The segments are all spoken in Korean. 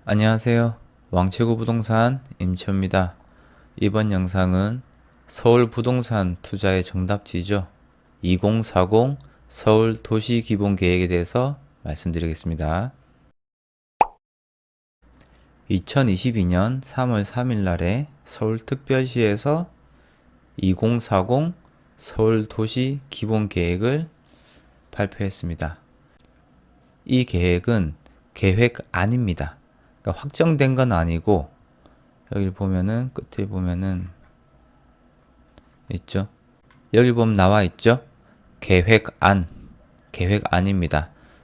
안녕하세요. 왕채구 부동산 임치호입니다. 이번 영상은 서울 부동산 투자의 정답지죠. 2040 서울 도시기본계획에 대해서 말씀드리겠습니다. 2022년 3월 3일 날에 서울특별시에서 2040 서울 도시기본계획을 발표했습니다. 이 계획은 계획안입니다. 그러니까 확정된 건 아니고, 여기 보면은 끝에 보면은 있죠. 여기 보면 나와 있죠. 계획안입니다.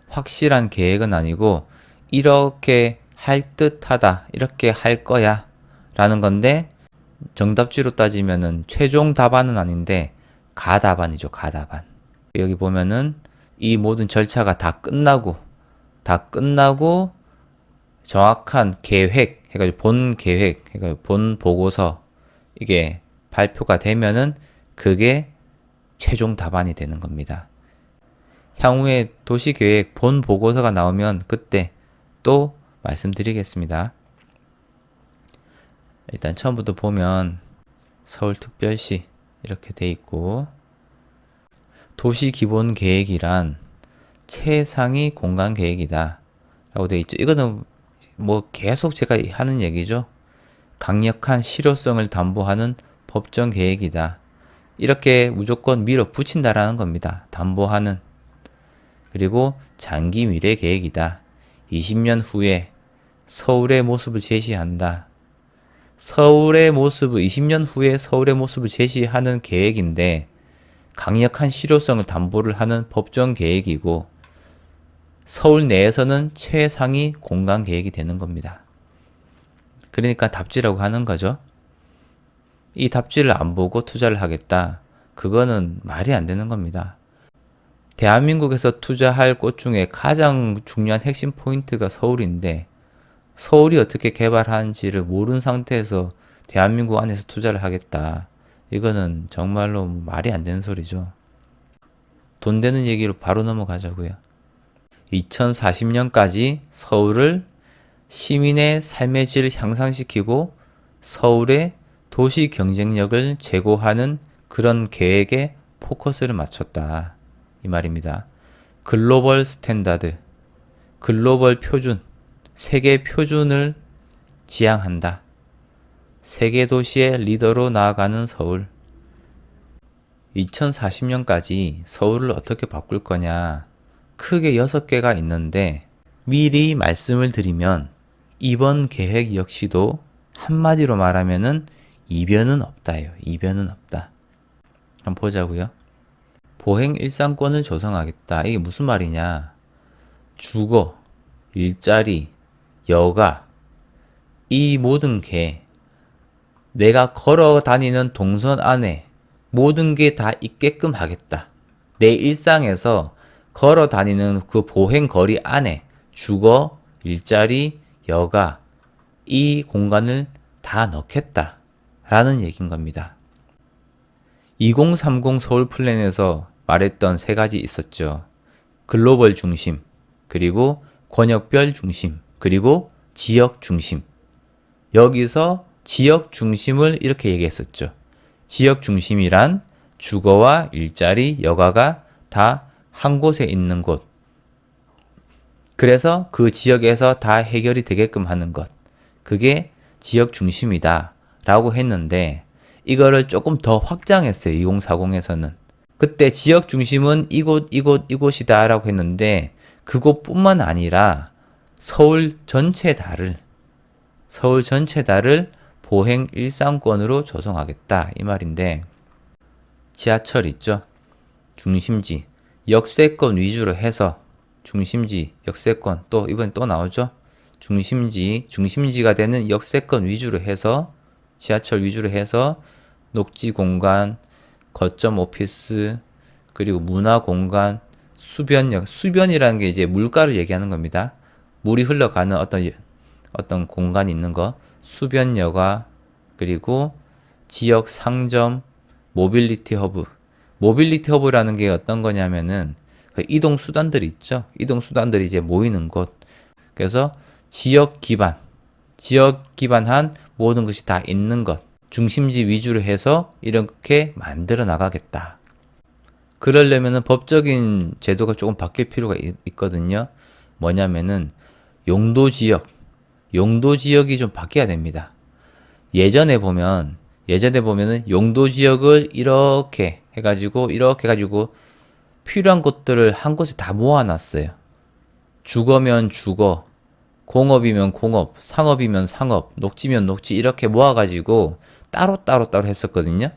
확실한 계획은 아니고 이렇게 할 듯하다, 이렇게 할 거야 라는 건데, 정답지로 따지면은 최종 답안은 아닌데 가답안이죠. 가답안. 여기 보면은 이 모든 절차가 다 끝나고 정확한 계획 해가지고 본 계획 해가지고 본 보고서 이게 발표가 되면은 그게 최종 답안이 되는 겁니다. 향후에 도시계획 본 보고서가 나오면 그때 또 말씀드리겠습니다. 일단 처음부터 보면 서울특별시 이렇게 돼 있고, 도시기본계획이란 최상위 공간계획이다 라고 돼 있죠. 이거는 뭐 계속 제가 하는 얘기죠. 강력한 실효성을 담보하는 법정 계획이다. 이렇게 무조건 밀어붙인다라는 겁니다. 담보하는. 그리고 장기 미래 계획이다. 20년 후에 서울의 모습을 제시한다. 20년 후에 서울의 모습을 제시하는 계획인데 강력한 실효성을 담보를 하는 법정 계획이고, 서울 내에서는 최상위 공간 계획이 되는 겁니다. 그러니까 답지라고 하는 거죠. 이 답지를 안 보고 투자를 하겠다. 그거는 말이 안 되는 겁니다. 대한민국에서 투자할 곳 중에 가장 중요한 핵심 포인트가 서울인데, 서울이 어떻게 개발하는지를 모르는 상태에서 대한민국 안에서 투자를 하겠다. 이거는 정말로 말이 안 되는 소리죠. 돈 되는 얘기로 바로 넘어가자고요. 2040년까지 서울을 시민의 삶의 질을 향상시키고 서울의 도시 경쟁력을 제고하는 그런 계획에 포커스를 맞췄다. 이 말입니다. 글로벌 스탠다드, 글로벌 표준, 세계 표준을 지향한다. 세계 도시의 리더로 나아가는 서울. 2040년까지 서울을 어떻게 바꿀 거냐? 크게 6개가 있는데, 미리 말씀을 드리면 이번 계획 역시도 한마디로 말하면은 이변은 없다예요. 이변은 없다. 한번 보자고요. 보행 일상권을 조성하겠다. 이게 무슨 말이냐? 주거, 일자리, 여가, 이 모든 게 내가 걸어 다니는 동선 안에 모든 게 다 있게끔 하겠다. 내 일상에서 걸어 다니는 그 보행 거리 안에 주거, 일자리, 여가, 이 공간을 다 넣겠다 라는 얘기인 겁니다. 2030 서울 플랜에서 말했던 3가지 있었죠. 글로벌 중심, 그리고 권역별 중심, 그리고 지역 중심. 여기서 지역 중심을 이렇게 얘기했었죠. 지역 중심이란 주거와 일자리, 여가가 다 한 곳에 있는 곳. 그래서 그 지역에서 다 해결이 되게끔 하는 것. 그게 지역 중심이다 라고 했는데, 이거를 조금 더 확장했어요. 2040에서는. 그때 지역 중심은 이곳이다 라고 했는데, 그곳뿐만 아니라 서울 전체 다를 보행 일상권으로 조성하겠다 이 말인데, 지하철 있죠. 중심지, 역세권 위주로 해서 중심지, 역세권, 또 이번에 또 나오죠. 중심지가 되는 역세권 위주로 해서, 지하철 위주로 해서 녹지 공간, 거점 오피스, 그리고 문화 공간, 수변이라는 게 이제 물가를 얘기하는 겁니다. 물이 흘러가는 어떤 공간이 있는 거, 수변여가, 그리고 지역 상점, 모빌리티 허브. 모빌리티 허브라는 게 어떤 거냐면은 그 이동 수단들이 있죠. 이동 수단들이 이제 모이는 곳. 그래서 지역 기반, 지역 기반한 모든 것이 다 있는 것, 중심지 위주로 해서 이렇게 만들어 나가겠다. 그러려면은 법적인 제도가 조금 바뀔 필요가 있거든요. 뭐냐면은 용도 지역이 좀 바뀌어야 됩니다. 예전에 보면은 용도 지역을 이렇게 해가지고 필요한 것들을 한 곳에 다 모아놨어요. 주거면 주거, 공업이면 공업, 상업이면 상업, 녹지면 녹지 이렇게 모아가지고 따로 했었거든요.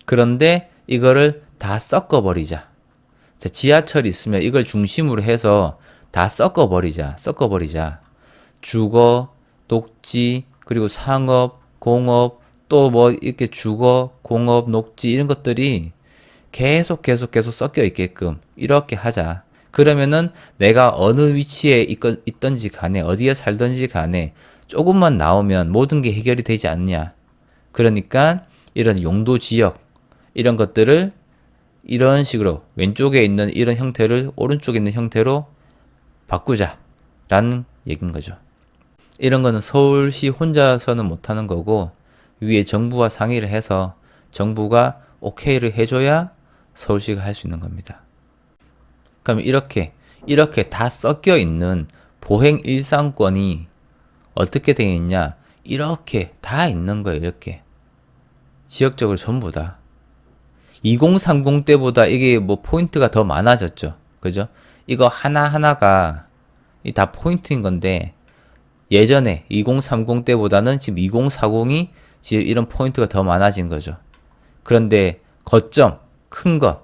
그런데 이거를 다 섞어버리자. 지하철이 있으면 이걸 중심으로 해서 다 섞어버리자. 주거, 녹지, 그리고 상업, 공업, 또 뭐 이렇게 주거, 공업, 녹지 이런 것들이 계속 섞여 있게끔 이렇게 하자. 그러면은 내가 어느 위치에 있던지 간에 어디에 살던지 간에 조금만 나오면 모든 게 해결이 되지 않냐. 그러니까 이런 용도 지역 이런 것들을 이런 식으로 왼쪽에 있는 이런 형태를 오른쪽에 있는 형태로 바꾸자라는 얘기인 거죠. 이런 거는 서울시 혼자서는 못하는 거고 위에 정부와 상의를 해서 정부가 오케이를 해줘야 서울시가 할 수 있는 겁니다. 그럼 이렇게 다 섞여 있는 보행 일상권이 어떻게 되어 있냐? 이렇게 다 있는 거예요. 이렇게 지역적으로 전부 다. 2030 때보다 이게 뭐 포인트가 더 많아졌죠. 그죠? 이거 하나하나가 다 포인트인 건데 예전에 2030 때보다는 지금 2040이 지금 이런 포인트가 더 많아진 거죠. 그런데 거점, 큰 건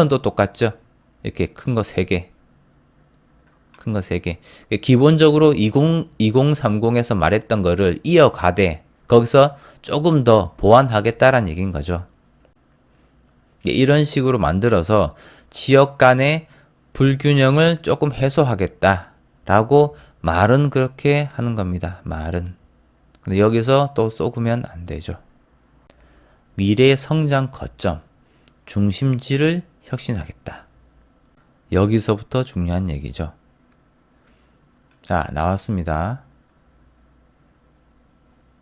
또 똑같죠? 이렇게 큰 거 3개. 기본적으로 2030에서 말했던 거를 이어가되 거기서 조금 더 보완하겠다라는 얘기인 거죠. 이런 식으로 만들어서 지역 간의 불균형을 조금 해소하겠다라고 말은 그렇게 하는 겁니다. 말은. 근데 여기서 또 쏘구면 안 되죠. 미래의 성장 거점, 중심지를 혁신하겠다. 여기서부터 중요한 얘기죠. 자, 나왔습니다.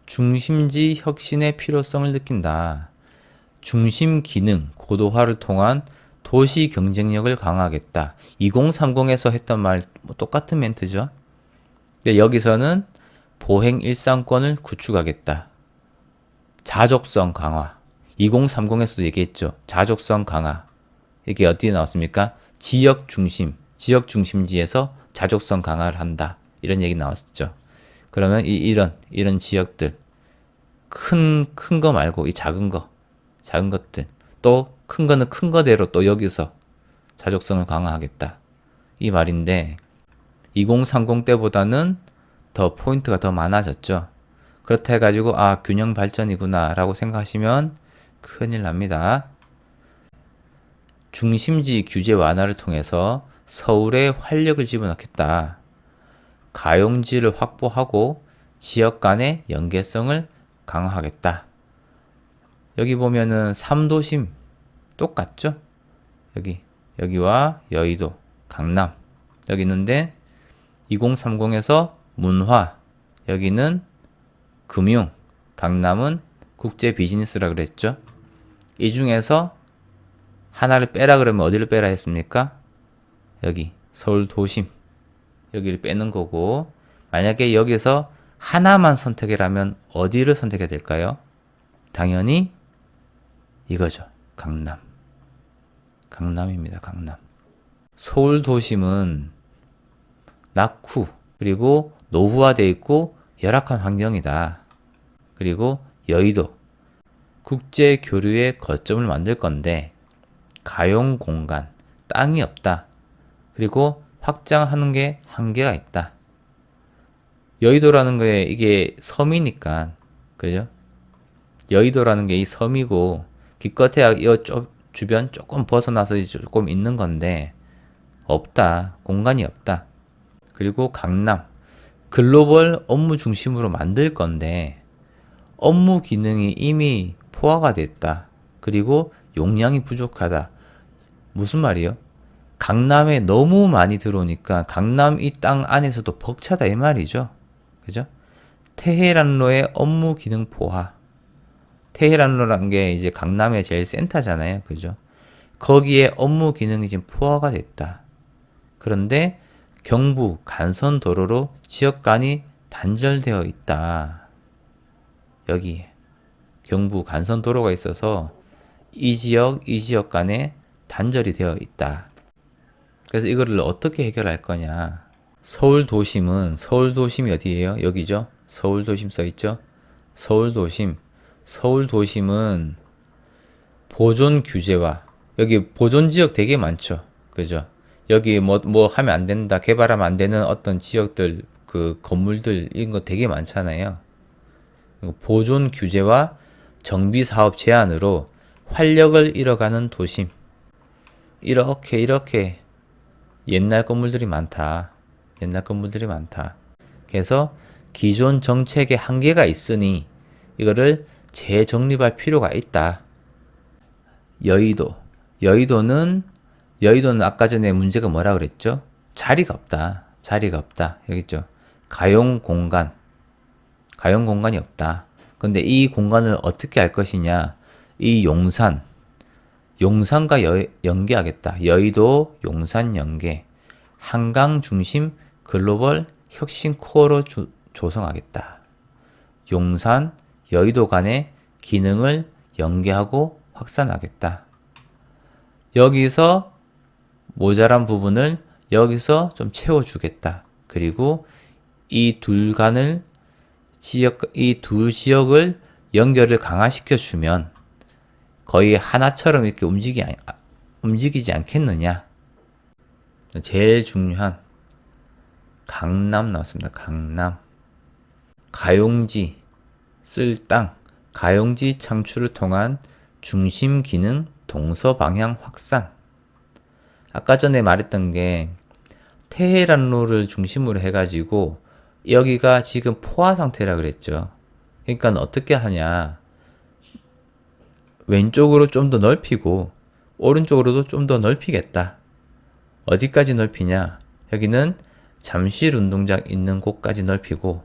중심지 혁신의 필요성을 느낀다. 중심 기능 고도화를 통한 도시 경쟁력을 강화하겠다. 2030에서 했던 말 똑같은 멘트죠. 근데 여기서는 보행 일상권을 구축하겠다. 자족성 강화. 2030에서도 얘기했죠. 자족성 강화. 이게 어디에 나왔습니까? 지역 중심지에서 자족성 강화를 한다. 이런 얘기 나왔었죠. 그러면 이런 지역들 큰 거 말고 이 작은 것들 또 큰 거는 큰 거대로 또 여기서 자족성을 강화하겠다. 이 말인데 2030 때보다는 더 포인트가 더 많아졌죠. 그렇다 해가지고 균형 발전이구나 라고 생각하시면 큰일 납니다. 중심지 규제 완화를 통해서 서울에 활력을 집어넣겠다. 가용지를 확보하고 지역 간의 연계성을 강화하겠다. 여기 보면은 3도심 똑같죠? 여기와 여의도, 강남 여기 있는데 2030에서 문화, 여기는 금융, 강남은 국제 비즈니스라 그랬죠? 이 중에서 하나를 빼라 그러면 어디를 빼라 했습니까? 여기 서울 도심 여기를 빼는 거고 만약에 여기서 하나만 선택이라면 어디를 선택해야 될까요? 당연히 이거죠. 강남입니다. 강남. 서울 도심은 낙후 그리고 노후화되어 있고 열악한 환경이다. 그리고 여의도 국제 교류의 거점을 만들 건데 가용 공간, 땅이 없다. 그리고 확장하는 게 한계가 있다. 여의도라는 게 이게 섬이니까, 그죠? 여의도라는 게 이 섬이고, 기껏해야 이 주변 조금 벗어나서 조금 있는 건데, 없다. 공간이 없다. 그리고 강남. 글로벌 업무 중심으로 만들 건데, 업무 기능이 이미 포화가 됐다. 그리고 용량이 부족하다. 무슨 말이요? 강남에 너무 많이 들어오니까 강남 이 땅 안에서도 벅차다 이 말이죠. 그죠? 테헤란로의 업무 기능 포화. 테헤란로라는 게 이제 강남의 제일 센터잖아요. 그죠? 거기에 업무 기능이 지금 포화가 됐다. 그런데 경부 간선 도로로 지역 간이 단절되어 있다. 여기에 경부 간선 도로가 있어서 이 지역 간에 단절이 되어 있다. 그래서 이거를 어떻게 해결할 거냐? 서울 도심이 어디예요? 여기죠? 서울 도심 써 있죠? 서울 도심은 보존 규제와 여기 보존 지역 되게 많죠. 그죠? 여기 뭐 하면 안 된다, 개발하면 안 되는 어떤 지역들, 그 건물들 이런 거 되게 많잖아요. 보존 규제와 정비 사업 제한으로 활력을 잃어가는 도심. 이렇게 옛날 건물들이 많다. 그래서 기존 정책에 한계가 있으니 이거를 재정립할 필요가 있다. 여의도는 아까 전에 문제가 뭐라 그랬죠? 자리가 없다. 여기 있죠. 가용 공간이 없다. 근데 이 공간을 어떻게 할 것이냐? 이 용산과 연계하겠다. 여의도 용산 연계. 한강 중심 글로벌 혁신 코어로 조성하겠다. 용산, 여의도 간의 기능을 연계하고 확산하겠다. 여기서 모자란 부분을 여기서 좀 채워주겠다. 그리고 이 두 지역을 연결을 강화시켜 주면 거의 하나처럼 이렇게 움직이지 않겠느냐. 제일 중요한 강남 나왔습니다. 강남. 가용지 쓸 땅, 가용지 창출을 통한 중심 기능 동서 방향 확산. 아까 전에 말했던 게 테헤란로를 중심으로 해가지고 여기가 지금 포화 상태라 그랬죠. 그러니까 어떻게 하냐? 왼쪽으로 좀 더 넓히고 오른쪽으로도 좀 더 넓히겠다. 어디까지 넓히냐? 여기는 잠실 운동장 있는 곳까지 넓히고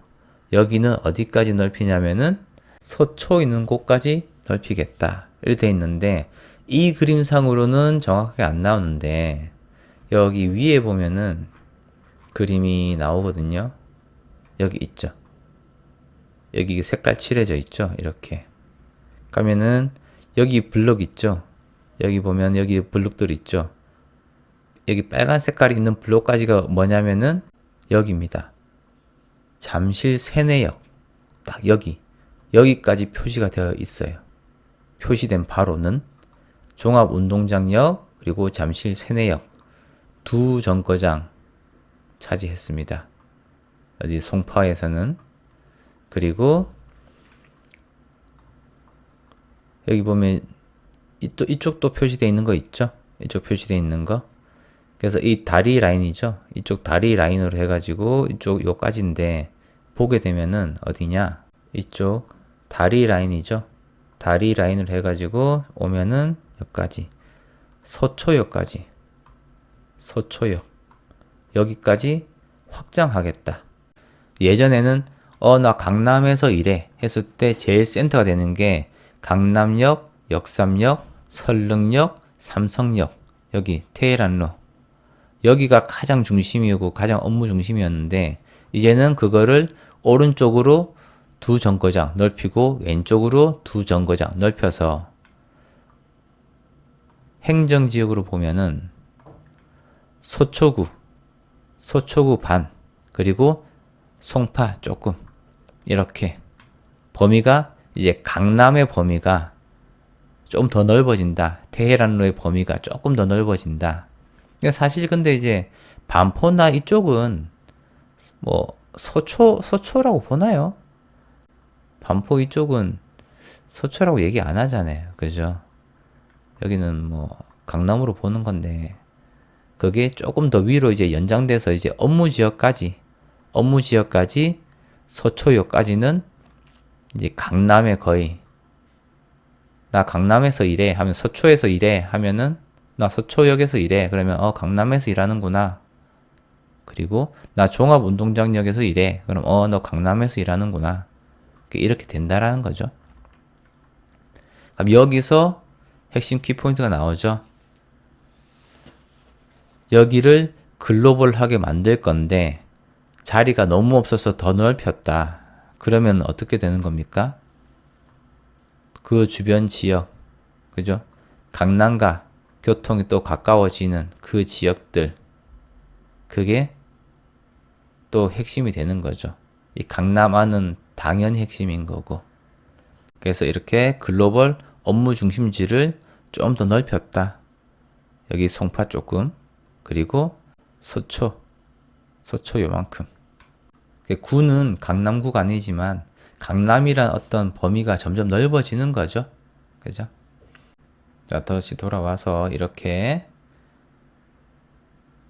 여기는 어디까지 넓히냐면은 서초 있는 곳까지 넓히겠다. 이렇게 돼 있는데 이 그림상으로는 정확하게 안 나오는데 여기 위에 보면은 그림이 나오거든요. 여기 있죠. 여기 색깔 칠해져 있죠. 이렇게 가면은 여기 블럭 있죠. 여기 보면 여기 블럭들 있죠. 여기 빨간 색깔이 있는 블록까지가 뭐냐면은 여기입니다. 잠실 세내역 딱 여기까지 표시가 되어 있어요. 표시된 바로는 종합운동장역 그리고 잠실 세내역 두 정거장 차지했습니다. 어디 송파에서는. 그리고 여기 보면 이쪽도 표시되어 있는 거 있죠. 이쪽 표시되어 있는 거. 그래서 이 다리 라인이죠. 이쪽 다리 라인으로 해가지고 이쪽 요까지인데 보게 되면은 어디냐? 이쪽 다리 라인이죠. 다리 라인으로 해가지고 오면은 여기까지 서초역까지 여기까지 확장하겠다. 예전에는 나 강남에서 일해 했을 때 제일 센터가 되는 게 강남역, 역삼역, 설릉역, 삼성역 여기 테헤란로 여기가 가장 중심이고 가장 업무 중심이었는데 이제는 그거를 오른쪽으로 두 정거장 넓히고 왼쪽으로 두 정거장 넓혀서 행정지역으로 보면은 서초구 반 그리고 송파 조금 이렇게 범위가 이제 강남의 범위가 좀 더 넓어진다. 테헤란로의 범위가 조금 더 넓어진다. 사실 근데 이제 반포나 이쪽은 뭐 서초라고 보나요? 반포 이쪽은 서초라고 얘기 안 하잖아요. 그죠? 여기는 뭐 강남으로 보는 건데 그게 조금 더 위로 이제 연장돼서 이제 업무 지역까지 서초역까지는 이제 강남에 거의 나 강남에서 일해 하면 서초에서 일해 하면은 나 서초역에서 일해 그러면 강남에서 일하는구나 그리고 나 종합운동장역에서 일해. 그럼 너 강남에서 일하는구나. 이렇게 된다라는 거죠. 그럼 여기서 핵심 키포인트가 나오죠. 여기를 글로벌하게 만들 건데 자리가 너무 없어서 더 넓혔다. 그러면 어떻게 되는 겁니까? 그 주변 지역, 그죠? 강남과 교통이 또 가까워지는 그 지역들, 그게 또 핵심이 되는 거죠. 이 강남안은 당연히 핵심인 거고. 그래서 이렇게 글로벌 업무 중심지를 좀 더 넓혔다. 여기 송파 조금, 그리고 서초 요만큼. 구는 강남구가 아니지만 강남이란 어떤 범위가 점점 넓어지는 거죠. 그죠? 자, 다시 돌아와서 이렇게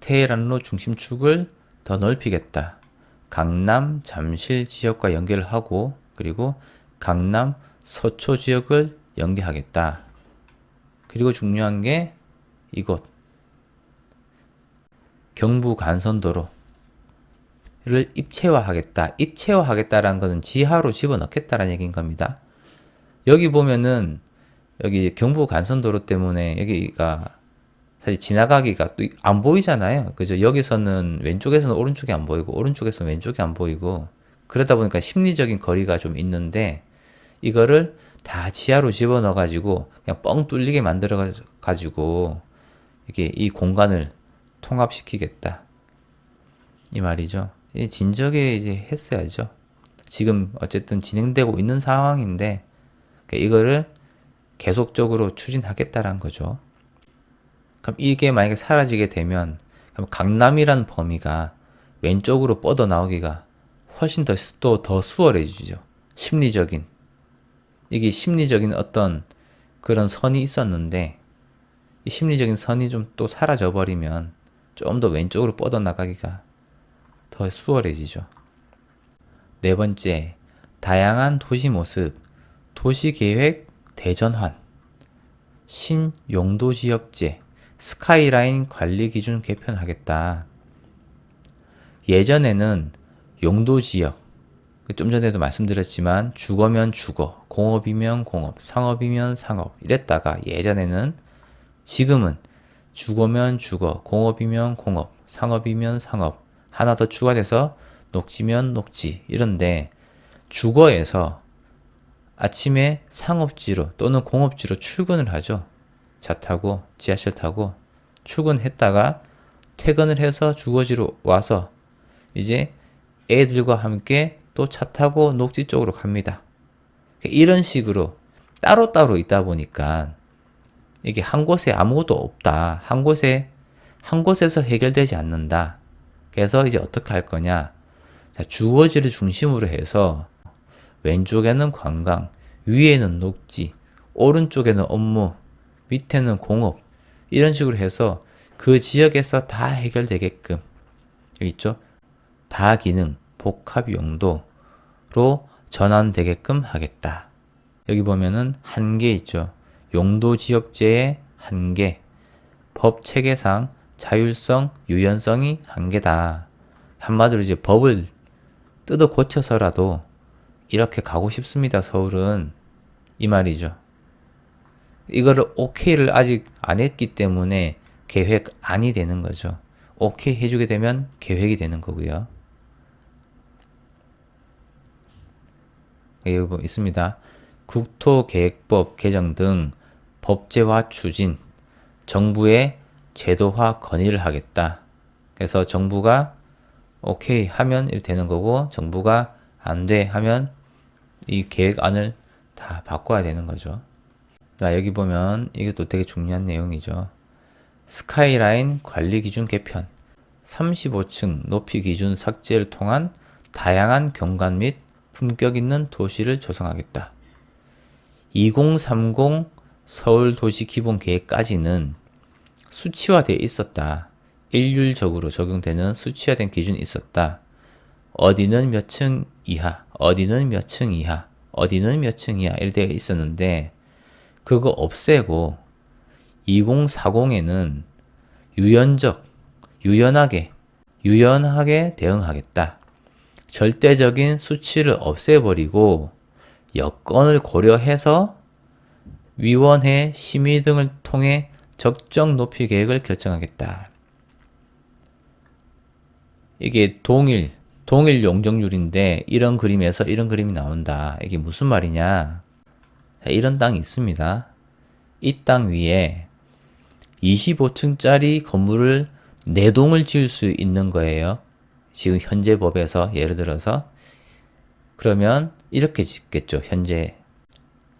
테헤란로 중심축을 더 넓히겠다. 강남, 잠실 지역과 연결을 하고, 그리고 강남, 서초 지역을 연계하겠다. 그리고 중요한 게 이곳 경부 간선도로를 입체화하겠다. 입체화하겠다라는 것은 지하로 집어넣겠다라는 얘기인 겁니다. 여기 보면은 여기 경부 간선도로 때문에 여기가 사실 지나가기가 또 안 보이잖아요. 그죠? 여기서는 왼쪽에서는 오른쪽이 안 보이고 오른쪽에서는 왼쪽이 안 보이고 그러다 보니까 심리적인 거리가 좀 있는데 이거를 다 지하로 집어넣어 가지고 그냥 뻥 뚫리게 만들어 가지고 이게 이 공간을 통합시키겠다. 이 말이죠. 진작에 이제 했어야죠. 지금 어쨌든 진행되고 있는 상황인데 이거를 계속적으로 추진하겠다라는 거죠. 그럼 이게 만약에 사라지게 되면 그럼 강남이라는 범위가 왼쪽으로 뻗어 나오기가 훨씬 더 수월해지죠. 이게 심리적인 어떤 그런 선이 있었는데 이 심리적인 선이 좀 또 사라져 버리면 좀 더 왼쪽으로 뻗어 나가기가 더 수월해지죠. 네 번째, 다양한 도시 모습, 도시계획 대전환, 신용도지역제, 스카이라인 관리 기준 개편하겠다. 예전에는 용도지역, 좀 전에도 말씀드렸지만 주거면 주거, 공업이면 공업, 상업이면 상업 이랬다가 예전에는 지금은 주거면 주거, 공업이면 공업, 상업이면 상업 하나 더 추가돼서 녹지면 녹지 이런데 주거에서 아침에 상업지로 또는 공업지로 출근을 하죠. 차 타고 지하철 타고 출근했다가 퇴근을 해서 주거지로 와서 이제 애들과 함께 또 차 타고 녹지 쪽으로 갑니다. 이런 식으로 따로따로 있다 보니까 이게 한 곳에 아무것도 없다. 한 곳에서 해결되지 않는다. 그래서 이제 어떻게 할 거냐. 자, 주거지를 중심으로 해서 왼쪽에는 관광, 위에는 녹지, 오른쪽에는 업무, 밑에는 공업 이런 식으로 해서 그 지역에서 다 해결되게끔 여기 있죠? 다기능, 복합 용도로 전환되게끔 하겠다. 여기 보면은 한계 있죠. 용도 지역제의 한계, 법 체계상 자율성, 유연성이 한계다. 한마디로 이제 법을 뜯어 고쳐서라도 이렇게 가고 싶습니다. 서울은 이 말이죠. 이거를 오케이를 아직 안 했기 때문에 계획안이 되는 거죠. 오케이 해주게 되면 계획이 되는 거고요. 여기 뭐 있습니다. 국토계획법 개정 등 법제화 추진, 정부의 제도화 건의를 하겠다. 그래서 정부가 오케이 하면 이렇게 되는 거고 정부가 안 돼 하면 이 계획안을 다 바꿔야 되는 거죠. 자, 여기 보면 이것도 되게 중요한 내용이죠. 스카이라인 관리 기준 개편, 35층 높이 기준 삭제를 통한 다양한 경관 및 품격 있는 도시를 조성하겠다. 2030 서울 도시 기본 계획까지는 수치화되어 있었다. 일률적으로 적용되는 수치화된 기준이 있었다. 어디는 몇 층 이하, 어디는 몇 층 이하, 어디는 몇 층 이하 이렇게 되어 있었는데 그거 없애고 2040에는 유연하게 유연하게 대응하겠다. 절대적인 수치를 없애버리고 여건을 고려해서 위원회, 심의 등을 통해 적정 높이 계획을 결정하겠다. 이게 동일 용적률인데 이런 그림에서 이런 그림이 나온다. 이게 무슨 말이냐? 이런 땅이 있습니다. 이 땅 위에 25층짜리 건물을 4동을 지을 수 있는 거예요. 지금 현재 법에서 예를 들어서 그러면 이렇게 짓겠죠. 현재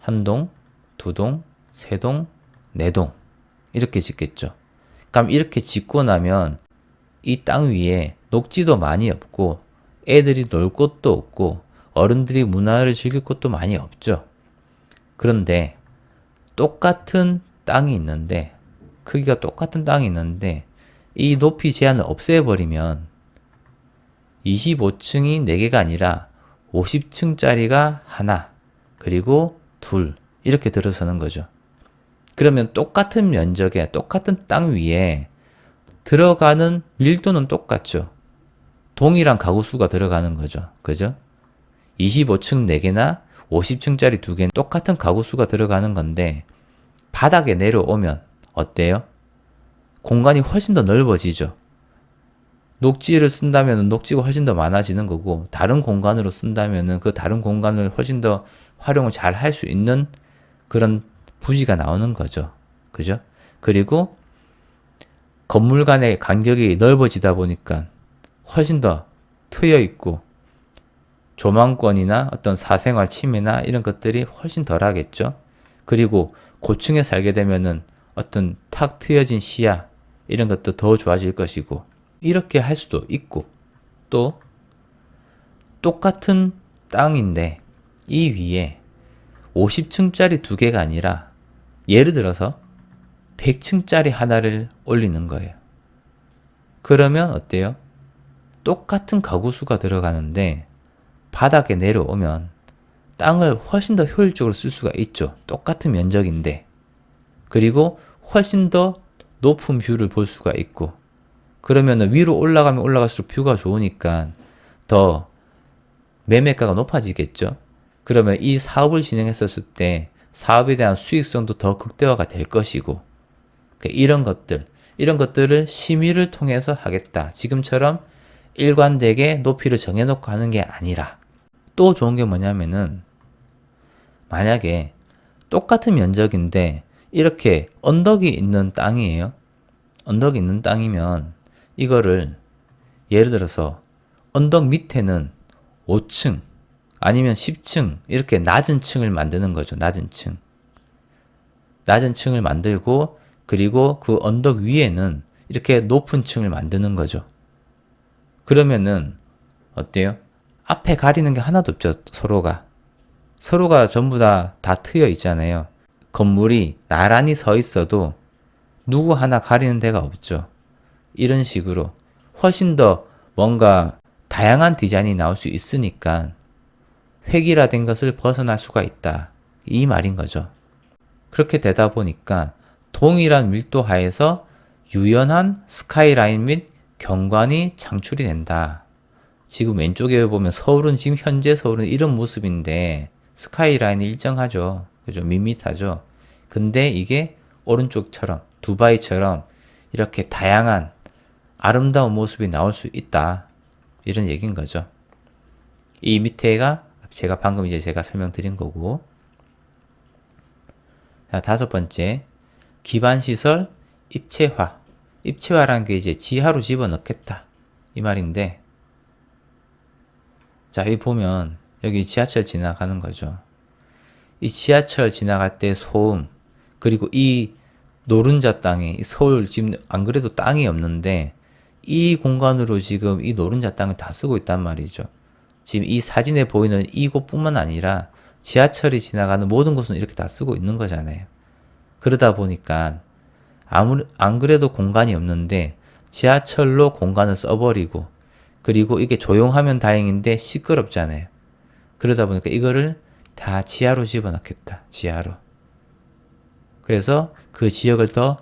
1동, 2동, 3동, 4동 이렇게 짓겠죠. 그럼 이렇게 짓고 나면 이 땅 위에 녹지도 많이 없고 애들이 놀 곳도 없고 어른들이 문화를 즐길 곳도 많이 없죠. 그런데 똑같은 땅이 있는데 크기가 똑같은 땅이 있는데 이 높이 제한을 없애버리면 25층이 4개가 아니라 50층짜리가 하나 그리고 둘 이렇게 들어서는 거죠. 그러면 똑같은 면적에 똑같은 땅 위에 들어가는 밀도는 똑같죠. 동일한 가구 수가 들어가는 거죠. 그죠? 25층 4개나 50층짜리 2개는 똑같은 가구 수가 들어가는 건데 바닥에 내려오면 어때요? 공간이 훨씬 더 넓어지죠. 녹지를 쓴다면 녹지가 훨씬 더 많아지는 거고 다른 공간으로 쓴다면 그 다른 공간을 훨씬 더 활용을 잘 할 수 있는 그런 부지가 나오는 거죠. 그죠? 그리고 건물 간의 간격이 넓어지다 보니까 훨씬 더 트여 있고 조망권이나 어떤 사생활 침해나 이런 것들이 훨씬 덜 하겠죠. 그리고 고층에 살게 되면은 어떤 탁 트여진 시야 이런 것도 더 좋아질 것이고 이렇게 할 수도 있고 또 똑같은 땅인데 이 위에 50층짜리 2개가 아니라 예를 들어서 100층짜리 하나를 올리는 거예요. 그러면 어때요? 똑같은 가구 수가 들어가는데 바닥에 내려오면 땅을 훨씬 더 효율적으로 쓸 수가 있죠. 똑같은 면적인데. 그리고 훨씬 더 높은 뷰를 볼 수가 있고 그러면 위로 올라가면 올라갈수록 뷰가 좋으니까 더 매매가가 높아지겠죠. 그러면 이 사업을 진행했었을 때 사업에 대한 수익성도 더 극대화가 될 것이고 이런 것들을 심의를 통해서 하겠다. 지금처럼 일관되게 높이를 정해놓고 하는 게 아니라 또 좋은 게 뭐냐면은 만약에 똑같은 면적인데 이렇게 언덕이 있는 땅이에요. 언덕이 있는 땅이면 이거를 예를 들어서 언덕 밑에는 5층 아니면 10층 이렇게 낮은 층을 만드는 거죠. 낮은 층을 만들고 그리고 그 언덕 위에는 이렇게 높은 층을 만드는 거죠. 그러면은 어때요? 앞에 가리는 게 하나도 없죠. 서로가 전부 다 트여 있잖아요. 건물이 나란히 서 있어도 누구 하나 가리는 데가 없죠. 이런 식으로 훨씬 더 뭔가 다양한 디자인이 나올 수 있으니까 획일화된 것을 벗어날 수가 있다. 이 말인 거죠. 그렇게 되다 보니까 동일한 밀도 하에서 유연한 스카이라인 및 경관이 창출이 된다. 지금 왼쪽에 보면 지금 현재 서울은 이런 모습인데 스카이라인이 일정하죠. 그죠? 밋밋하죠. 근데 이게 오른쪽처럼 두바이처럼 이렇게 다양한 아름다운 모습이 나올 수 있다. 이런 얘기인 거죠. 이 밑에가 제가 방금 제가 설명드린 거고. 자, 5번째. 기반시설 입체화. 입체화라는 게 지하로 집어넣겠다. 이 말인데. 자, 여기 보면 여기 지하철 지나가는 거죠. 이 지하철 지나갈 때 소음, 그리고 이 노른자 땅에 서울 지금 안 그래도 땅이 없는데 이 공간으로 지금 이 노른자 땅을 다 쓰고 있단 말이죠. 지금 이 사진에 보이는 이곳뿐만 아니라 지하철이 지나가는 모든 곳은 이렇게 다 쓰고 있는 거잖아요. 그러다 보니까 안 그래도 공간이 없는데 지하철로 공간을 써버리고 그리고 이게 조용하면 다행인데 시끄럽잖아요. 그러다 보니까 이거를 다 지하로 집어넣겠다. 지하로. 그래서 그 지역을 더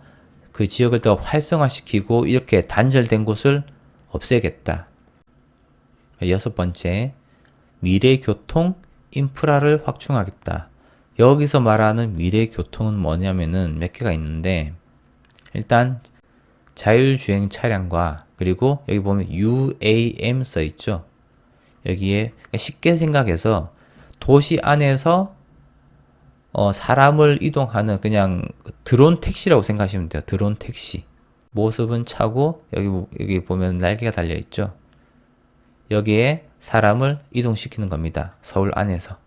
활성화시키고 이렇게 단절된 곳을 없애겠다. 여섯 번째, 미래 교통 인프라를 확충하겠다. 여기서 말하는 미래 교통은 뭐냐면은 몇 개가 있는데, 일단 자율주행 차량과 그리고 여기 보면 UAM 써 있죠. 여기에 쉽게 생각해서 도시 안에서 사람을 이동하는 그냥 드론 택시라고 생각하시면 돼요. 드론 택시. 모습은 차고 여기 보면 날개가 달려 있죠. 여기에 사람을 이동시키는 겁니다. 서울 안에서.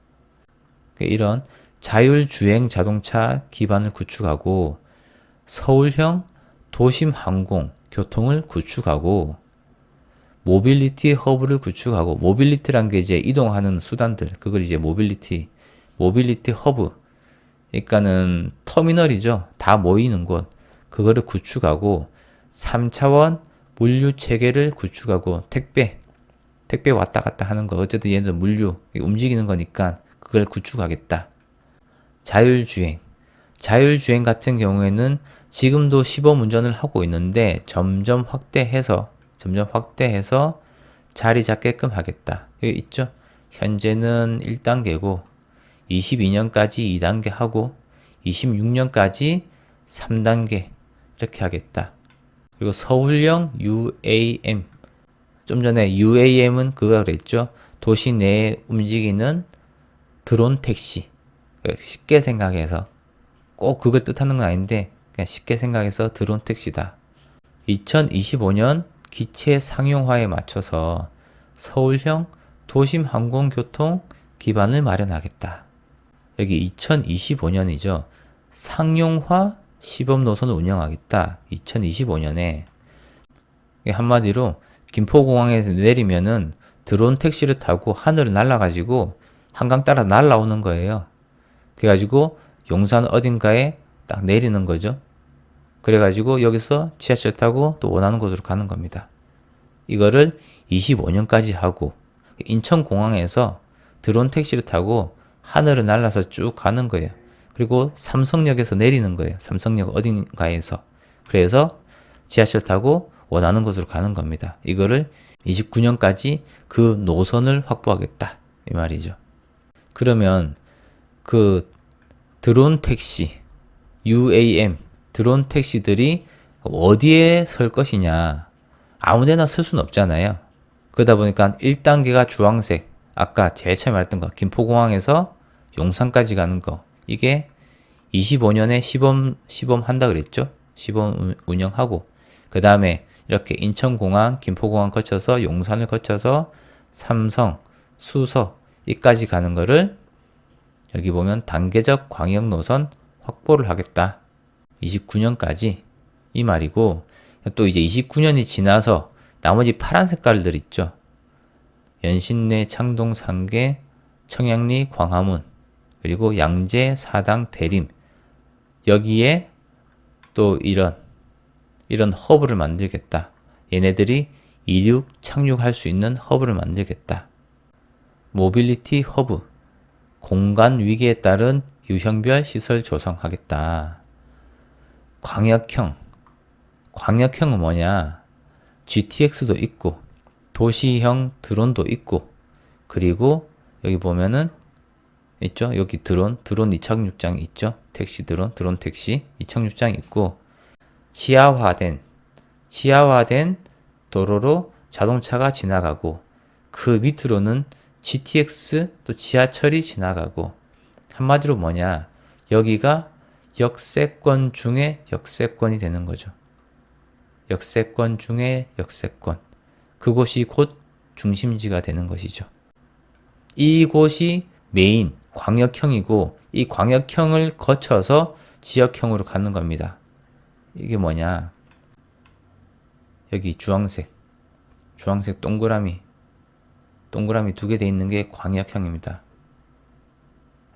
이런 자율주행 자동차 기반을 구축하고 서울형 도심 항공 교통을 구축하고 모빌리티 허브를 구축하고, 모빌리티란 게 이제 이동하는 수단들, 그걸 이제 모빌리티 허브, 그러니까는 터미널이죠. 다 모이는 곳, 그거를 구축하고 3차원 물류 체계를 구축하고 택배 왔다 갔다 하는 거, 어쨌든 얘네들 물류 움직이는 거니까 그걸 구축하겠다. 자율주행 같은 경우에는 지금도 시범 운전을 하고 있는데 점점 확대해서 자리 잡게끔 하겠다. 여기 있죠? 현재는 1단계고 22년까지 2단계 하고 26년까지 3단계 이렇게 하겠다. 그리고 서울형 UAM, 좀 전에 UAM은 그거 그랬죠? 도시 내에 움직이는 드론 택시. 쉽게 생각해서 꼭 그걸 뜻하는 건 아닌데 그냥 쉽게 생각해서 드론 택시다. 2025년 기체 상용화에 맞춰서 서울형 도심 항공교통 기반을 마련하겠다. 여기 2025년이죠. 상용화 시범 노선을 운영하겠다. 2025년에. 한마디로 김포공항에서 내리면은 드론 택시를 타고 하늘을 날아가지고 한강 따라 날아오는 거예요. 그래가지고 용산 어딘가에 딱 내리는 거죠. 그래가지고 여기서 지하철 타고 또 원하는 곳으로 가는 겁니다. 이거를 25년까지 하고 인천공항에서 드론 택시를 타고 하늘을 날아서 쭉 가는 거예요. 그리고 삼성역에서 내리는 거예요. 삼성역 어딘가에서. 그래서 지하철 타고 원하는 곳으로 가는 겁니다. 이거를 29년까지 그 노선을 확보하겠다. 이 말이죠. 그러면 그 드론 택시, UAM, 드론 택시들이 어디에 설 것이냐. 아무데나 설 수는 없잖아요. 그러다 보니까 1단계가 주황색, 아까 제일 처음에 말했던 거, 김포공항에서 용산까지 가는 거, 이게 25년에 시범 한다 그랬죠? 시범 운영하고, 그 다음에 이렇게 인천공항, 김포공항 거쳐서 용산을 거쳐서 삼성, 수서, 이까지 가는 거를 여기 보면 단계적 광역 노선 확보를 하겠다. 29년까지 이 말이고, 또 이제 29년이 지나서 나머지 파란 색깔들 있죠. 연신내, 창동, 상계, 청량리, 광화문, 그리고 양재, 사당, 대림. 여기에 또 이런 허브를 만들겠다. 얘네들이 이륙, 착륙할 수 있는 허브를 만들겠다. 모빌리티 허브, 공간 위기에 따른 유형별 시설 조성하겠다. 광역형은 뭐냐? GTX도 있고 도시형 드론도 있고, 그리고 여기 보면은 있죠? 여기 드론 이착륙장 있죠? 택시 드론 택시 이착륙장 있고, 지하화된 도로로 자동차가 지나가고, 그 밑으로는 GTX 또 지하철이 지나가고, 한마디로 뭐냐? 여기가 역세권 중에 역세권이 되는 거죠. 역세권 중에 역세권. 그곳이 곧 중심지가 되는 것이죠. 이곳이 메인 광역형이고, 이 광역형을 거쳐서 지역형으로 가는 겁니다. 이게 뭐냐? 여기 주황색 동그라미 2개 돼 있는 게 광역형입니다.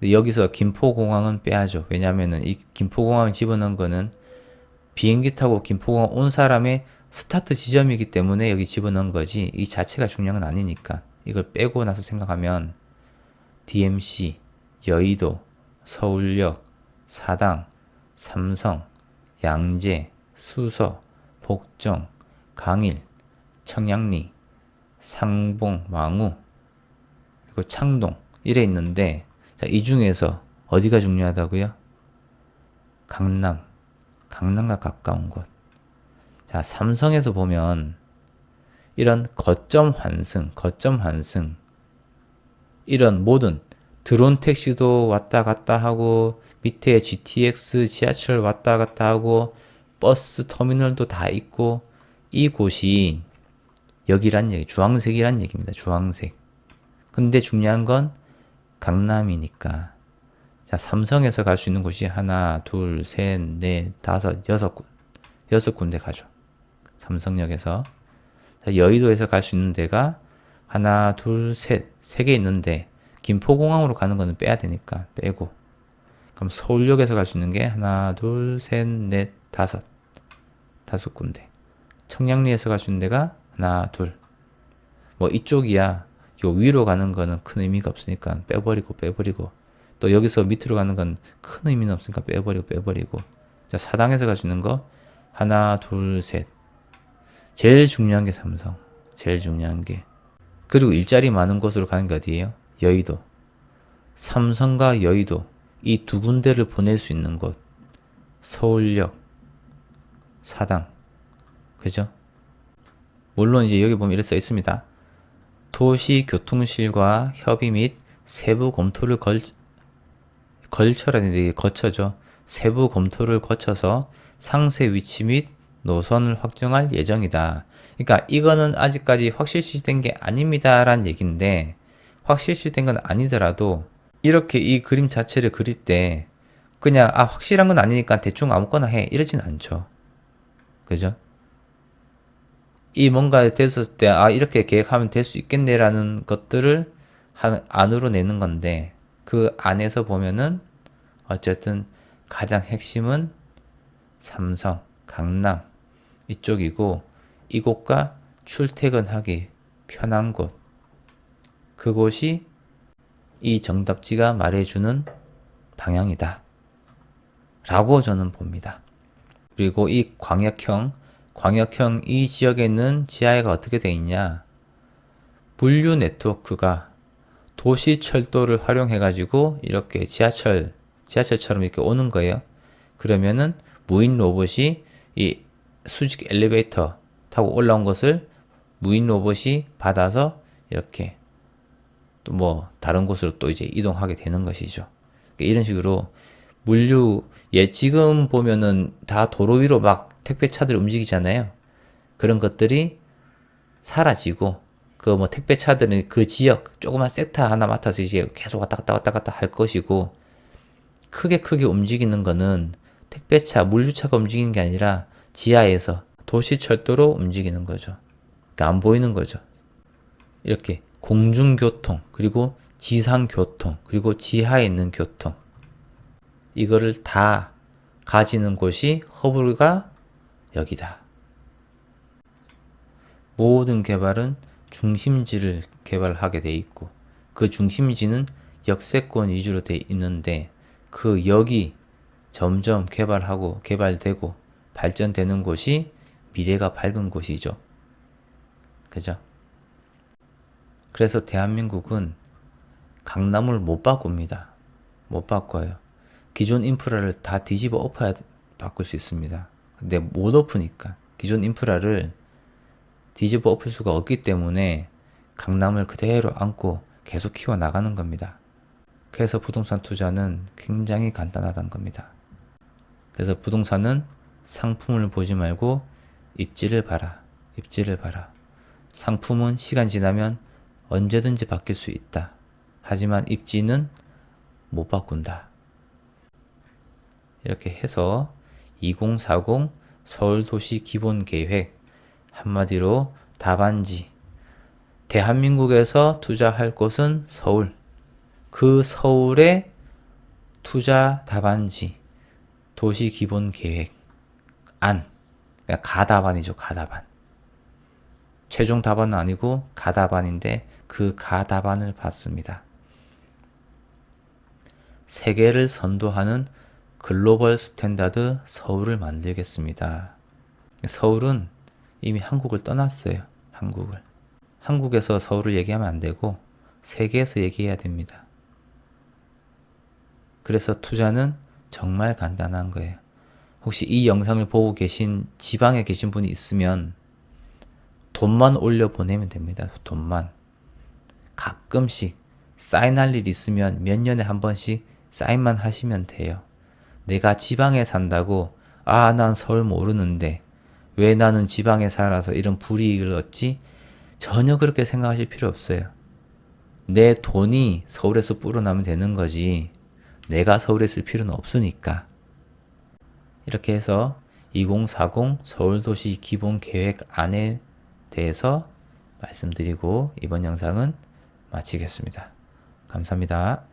여기서 김포공항은 빼야죠. 왜냐면은 이 김포공항을 집어넣은 거는 비행기 타고 김포공항 온 사람의 스타트 지점이기 때문에 여기 집어넣은 거지, 이 자체가 중요한 건 아니니까 이걸 빼고 나서 생각하면 DMC, 여의도, 서울역, 사당, 삼성, 양재, 수서, 복정, 강일, 청량리, 상봉, 왕우, 그리고 창동 이래 있는데 자, 이 중에서 어디가 중요하다고요? 강남과 가까운 곳. 자, 삼성에서 보면 이런 거점 환승, 이런 모든 드론 택시도 왔다 갔다 하고 밑에 GTX 지하철 왔다 갔다 하고 버스 터미널도 다 있고 이곳이 여기란 얘기, 주황색이란 얘기입니다. 주황색. 근데 중요한 건 강남이니까. 자, 삼성에서 갈 수 있는 곳이 하나, 둘, 셋, 넷, 다섯, 여섯 군데 가죠. 삼성역에서. 자, 여의도에서 갈 수 있는 데가 하나, 둘, 셋, 세 개 있는데 김포공항으로 가는 거는 빼야 되니까 빼고. 그럼 서울역에서 갈 수 있는 게 하나, 둘, 셋, 넷, 다섯 군데. 청량리에서 갈 수 있는 데가 하나, 둘. 뭐 이쪽이야. 요 위로 가는 거는 큰 의미가 없으니까 빼버리고. 또 여기서 밑으로 가는 건 큰 의미는 없으니까 빼버리고. 자, 사당에서 갈 수 있는 거 하나, 둘, 셋. 제일 중요한 게 삼성. 제일 중요한 게. 그리고 일자리 많은 곳으로 가는 게 어디예요? 여의도. 삼성과 여의도. 이 두 군데를 보낼 수 있는 곳. 서울역, 사당. 그죠? 물론 이제 여기 보면 이렇게 써 있습니다. 도시교통실과 협의 및 세부 검토를 거쳐죠. 세부 검토를 거쳐서 상세 위치 및 노선을 확정할 예정이다. 그러니까 이거는 아직까지 확실시된 게 아닙니다라는 얘기인데 확실시된 건 아니더라도 이렇게 이 그림 자체를 그릴 때 그냥 확실한 건 아니니까 대충 아무거나 해 이러진 않죠. 그죠? 이 뭔가 됐을 때 이렇게 계획하면 될 수 있겠네라는 것들을 안으로 내는 건데 그 안에서 보면은 어쨌든 가장 핵심은 삼성, 강남 이쪽이고 이곳과 출퇴근하기 편한 곳 그곳이 이 정답지가 말해주는 방향이다 라고 저는 봅니다. 그리고 이 광역형 이 지역에 있는 지하가 어떻게 되어 있냐 물류 네트워크가 도시철도를 활용해 가지고 이렇게 지하철처럼 이렇게 오는 거예요. 그러면은 무인 로봇이 이 수직 엘리베이터 타고 올라온 것을 무인 로봇이 받아서 이렇게 또 뭐 다른 곳으로 또 이제 이동하게 되는 것이죠. 이런 식으로 물류 지금 보면은 다 도로 위로 막 택배차들 움직이잖아요. 그런 것들이 사라지고 그 뭐 택배차들은 그 지역 조그만 섹터 하나 맡아서 이제 계속 왔다 갔다 할 것이고 크게 움직이는 거는 택배차, 물류차가 움직이는 게 아니라 지하에서 도시철도로 움직이는 거죠. 그러니까 안 보이는 거죠. 이렇게 공중교통, 그리고 지상교통, 그리고 지하에 있는 교통 이거를 다 가지는 곳이 허브가 여기다. 모든 개발은 중심지를 개발하게 돼 있고 그 중심지는 역세권 위주로 돼 있는데 그 역이 점점 개발되고 발전되는 곳이 미래가 밝은 곳이죠. 그죠? 그래서 대한민국은 강남을 못 바꿉니다. 못 바꿔요. 기존 인프라를 다 뒤집어 엎어야 바꿀 수 있습니다. 근데 못 엎으니까 기존 인프라를 뒤집어 엎을 수가 없기 때문에 강남을 그대로 안고 계속 키워나가는 겁니다. 그래서 부동산 투자는 굉장히 간단하다는 겁니다. 그래서 부동산은 상품을 보지 말고 입지를 봐라. 상품은 시간 지나면 언제든지 바뀔 수 있다. 하지만 입지는 못 바꾼다. 이렇게 해서 2040 서울도시 기본계획 한마디로 답안지 대한민국에서 투자할 곳은 서울 그 서울의 투자 답안지 도시기본계획 안 그러니까 가답안이죠. 가답안 최종 답안은 아니고 가답안인데 그 가답안을 봤습니다. 세계를 선도하는 글로벌 스탠다드 서울을 만들겠습니다. 서울은 이미 한국을 떠났어요. 한국을. 한국에서 서울을 얘기하면 안 되고 세계에서 얘기해야 됩니다. 그래서 투자는 정말 간단한 거예요. 혹시 이 영상을 보고 계신 지방에 계신 분이 있으면 돈만 올려 보내면 됩니다. 돈만. 가끔씩 사인할 일 있으면 몇 년에 한 번씩 사인만 하시면 돼요. 내가 지방에 산다고 난 서울 모르는데 왜 나는 지방에 살아서 이런 불이익을 얻지? 전혀 그렇게 생각하실 필요 없어요. 내 돈이 서울에서 불어나면 되는 거지 내가 서울에 있을 필요는 없으니까. 이렇게 해서 2040 서울도시 기본계획안에 대해서 말씀드리고 이번 영상은 마치겠습니다. 감사합니다.